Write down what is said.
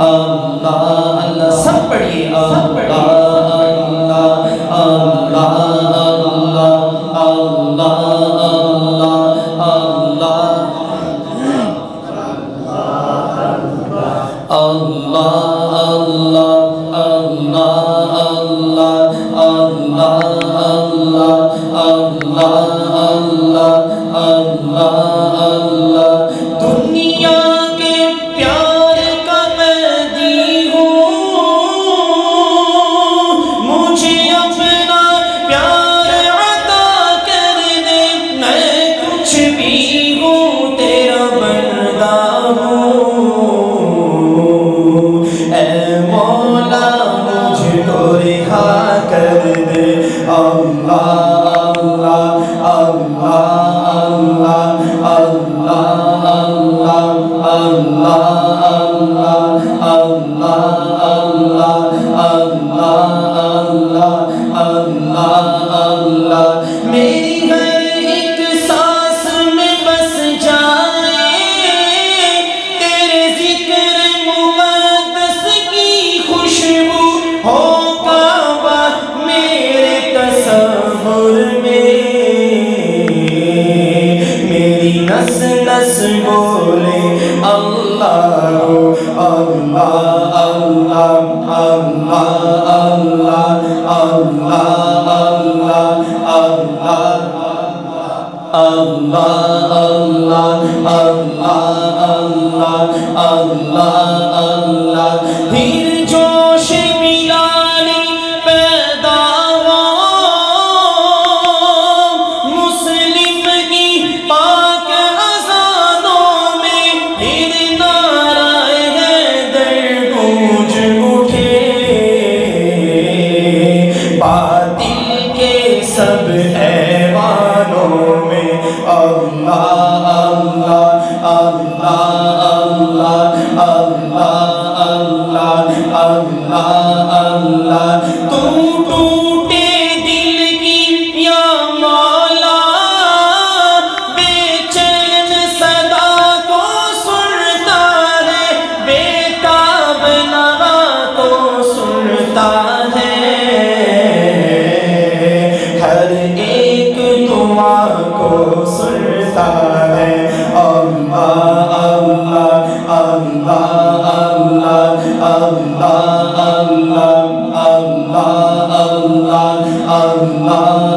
اللہ اللہ سب پڑھیے اللہ اللہ اللہ اللہ دنیا کے پیار کا میں دی ہوں، مجھے اپنا پیار عطا کر دے، میں کچھ بھی ہوں تیرا بندہ ہوں، اے مولا مجھ کو رہا کر دے۔ اللہ اللہ اللہ اللہ اللہ اللہ اللہ اللہ اللہ اللہ میری ہر ایک سانس میں بس جائے تیرے ذکر مقدس کی خوشبو، ہو کعبہ میرے تصور میں، میری نس نس بولے اللہ اللہ اللہ اللہ اللہ اللہ اللہ اللہ اللہ اللہ اللہ پھر جوش ملالی پیدا ہو مسلم کی پاک اذانوں میں، پھر نعرہ حیدر گونج اٹھے، باطل کے سب ایوانوں میں، اللہ اللہ اللہ اللہ اللہ اللہ اللہ تم ٹوٹے دل کی یا مولا، بے چین صدا کو سنتا ہے، بے تاب نغمہ کو سنتا ہے، ہر ایک دعا کو سنتا ہے، اللہ اللہ اللہ اللہ اللہ اللہ اللہ اللہ